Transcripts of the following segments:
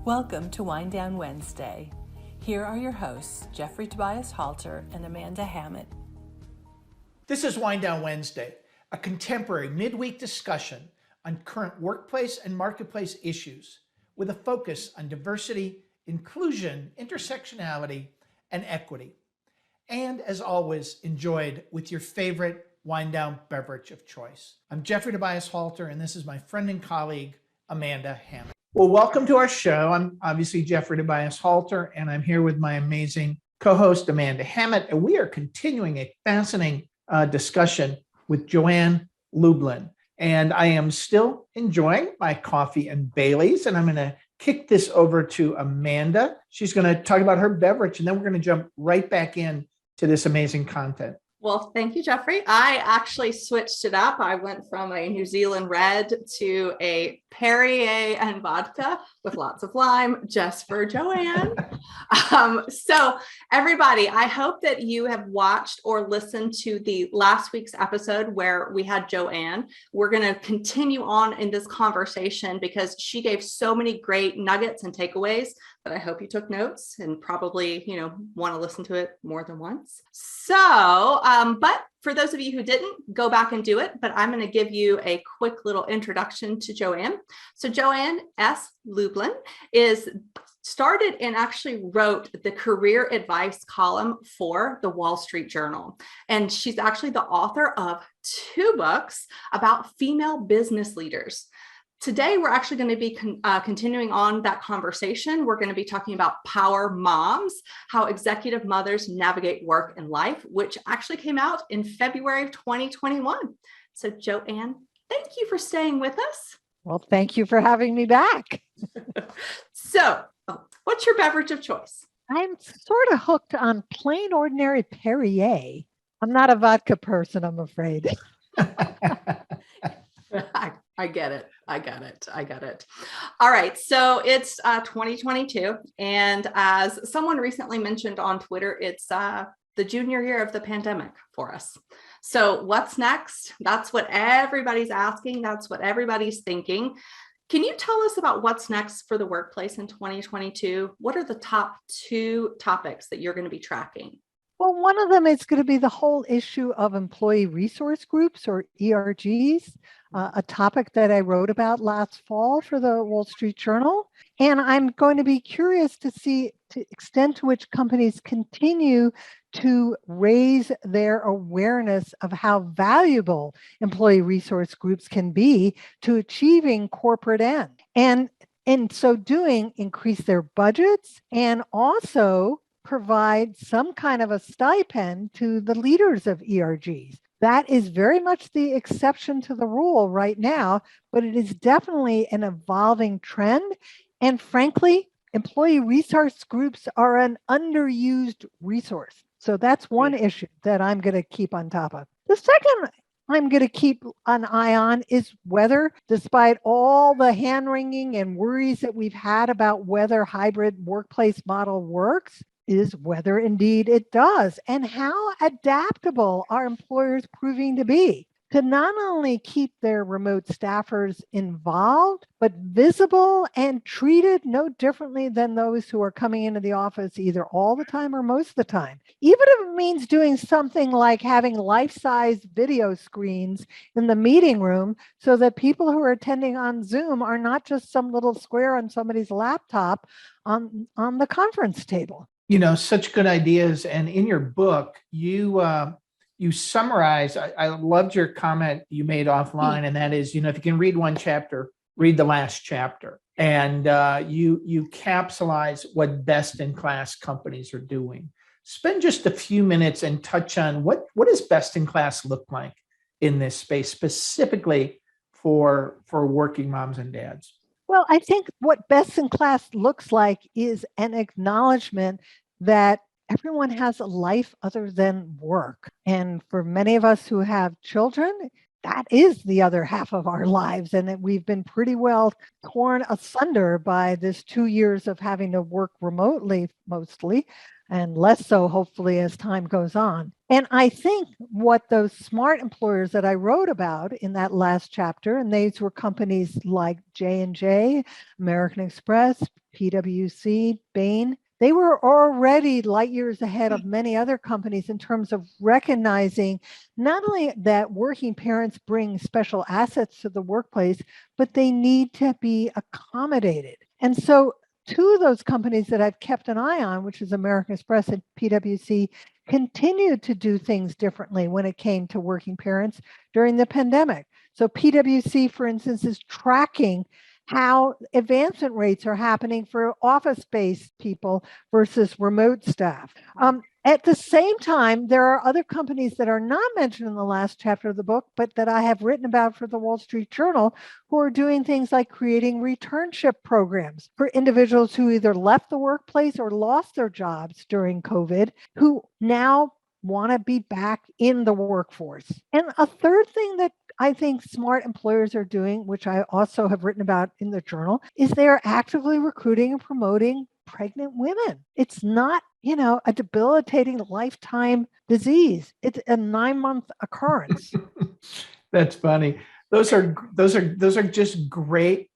Welcome to Wind Down Wednesday. Here are your hosts, Jeffrey Tobias Halter and Amanda Hammett. This is Wind Down Wednesday, a contemporary midweek discussion on current workplace and marketplace issues with a focus on diversity, inclusion, intersectionality, and equity. And as always, enjoyed with your favorite wind down beverage of choice. I'm Jeffrey Tobias Halter, and this is my friend and colleague, Amanda Hammett. Well, welcome to our show. I'm obviously Jeffrey Tobias Halter, and I'm here with my amazing co-host, Amanda Hammett, and we are continuing a fascinating discussion with Joann Lublin. And I am still enjoying my coffee and Bailey's, and I'm going to kick this over to Amanda. She's going to talk about her beverage, and then we're going to jump right back in to this amazing content. Well, thank you, Jeffrey. I actually switched it up. I went from a New Zealand red to a Perrier and vodka with lots of lime just for Joann. So everybody, I hope that you have watched or listened to the last week's episode where we had Joann. We're going to continue on in this conversation because she gave so many great nuggets and takeaways that I hope you took notes and probably, want to listen to it more than once. So, but for those of you who didn't, go back and do it. But I'm going to give you a quick little introduction to Joann. So Joann S. Lublin started and actually wrote the career advice column for the Wall Street Journal. And she's actually the author of 2 books about female business leaders. Today, we're actually going to be continuing on that conversation. We're going to be talking about Power Moms, how executive mothers navigate work and life, which actually came out in February of 2021. So Joann, thank you for staying with us. Well, thank you for having me back. So what's your beverage of choice? I'm sort of hooked on plain ordinary Perrier. I'm not a vodka person, I'm afraid. I get it. I got it. All right. So it's 2022. And as someone recently mentioned on Twitter, it's the junior year of the pandemic for us. So what's next? That's what everybody's asking. That's what everybody's thinking. Can you tell us about what's next for the workplace in 2022? What are the top 2 topics that you're going to be tracking? Well, one of them is going to be the whole issue of employee resource groups or ERGs, a topic that I wrote about last fall for the Wall Street Journal. And I'm going to be curious to see the extent to which companies continue to raise their awareness of how valuable employee resource groups can be to achieving corporate end. And in so doing, increase their budgets and also provide some kind of a stipend to the leaders of ERGs. That is very much the exception to the rule right now, but it is definitely an evolving trend. And frankly, employee resource groups are an underused resource. So that's one issue that I'm going to keep on top of. The second I'm going to keep an eye on is whether, despite all the hand-wringing and worries that we've had about whether hybrid workplace model works, is whether indeed it does, and how adaptable are employers proving to be to not only keep their remote staffers involved, but visible and treated no differently than those who are coming into the office either all the time or most of the time. Even if it means doing something like having life-size video screens in the meeting room so that people who are attending on Zoom are not just some little square on somebody's laptop on the conference table. Such good ideas. And in your book, you summarize, I loved your comment you made offline, and that is, if you can read one chapter, read the last chapter. And you capsulize what best-in-class companies are doing. Spend just a few minutes and touch on what does best-in-class look like in this space, specifically for working moms and dads? Well, I think what best-in-class looks like is an acknowledgement that everyone has a life other than work. And for many of us who have children, that is the other half of our lives. And that we've been pretty well torn asunder by this 2 years of having to work remotely mostly. and less so, hopefully, as time goes on. And I think what those smart employers that I wrote about in that last chapter, and these were companies like J&J, American Express, PwC, Bain, they were already light years ahead of many other companies in terms of recognizing not only that working parents bring special assets to the workplace, but they need to be accommodated. And so two of those companies that I've kept an eye on, which is American Express and PwC, continued to do things differently when it came to working parents during the pandemic. So PwC, for instance, is tracking how advancement rates are happening for office-based people versus remote staff. At the same time, there are other companies that are not mentioned in the last chapter of the book, but that I have written about for the Wall Street Journal, who are doing things like creating returnship programs for individuals who either left the workplace or lost their jobs during COVID, who now want to be back in the workforce. And a third thing that I think smart employers are doing, which I also have written about in the journal, is they are actively recruiting and promoting pregnant women. It's not, a debilitating lifetime disease. It's a 9-month occurrence. That's funny. Those are just great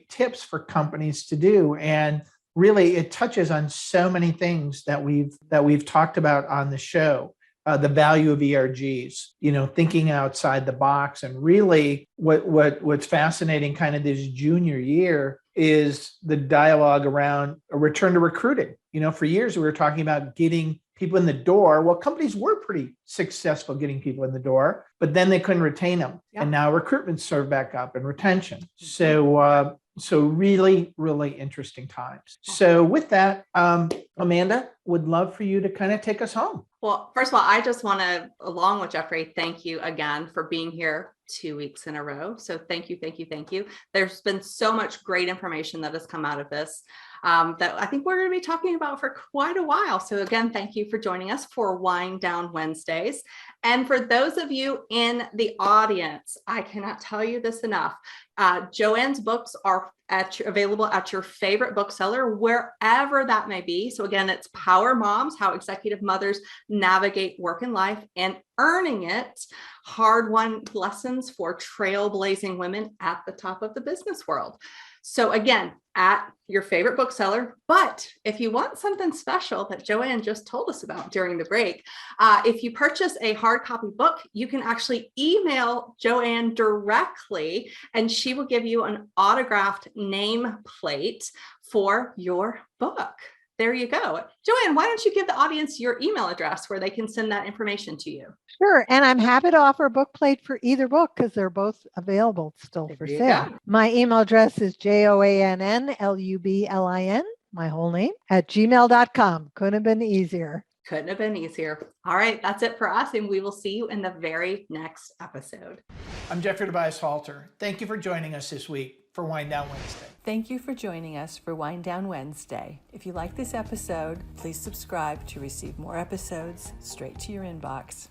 tips for companies to do. And really, it touches on so many things that we've talked about on the show. The value of ERGs, thinking outside the box. And really what's fascinating kind of this junior year is the dialogue around a return to recruiting. For years we were talking about getting people in the door. Well, companies were pretty successful getting people in the door, but then they couldn't retain them. Yeah. And now recruitment's served back up and retention. So really, really interesting times. So with that, Amanda, would love for you to kind of take us home. Well, first of all, I just want to, along with Jeffrey, thank you again for being here 2 weeks in a row. So thank you. There's been so much great information that has come out of this that I think we're going to be talking about for quite a while. So again, thank you for joining us for Wind Down Wednesdays. And for those of you in the audience, I cannot tell you this enough. Joann's books are available at your favorite bookseller, wherever that may be. So again, it's Power Moms, How Executive Mothers Navigate Work and Life and Earning It, Hard-Won Lessons for Trailblazing Women at the Top of the Business World. So again, at your favorite bookseller. But if you want something special that Joann just told us about during the break, if you purchase a hard copy book, you can actually email Joann directly, and she will give you an autographed nameplate for your book. There you go. Joann, why don't you give the audience your email address where they can send that information to you? Sure. And I'm happy to offer a book plate for either book because they're both available still for sale. My email address is JOANNLUBLIN, my whole name, @gmail.com. Couldn't have been easier. Couldn't have been easier. All right, that's it for us, and we will see you in the very next episode. I'm Jeffrey Tobias Halter. Thank you for joining us this week for Wind Down Wednesday. Thank you for joining us for Wind Down Wednesday. If you like this episode, please subscribe to receive more episodes straight to your inbox.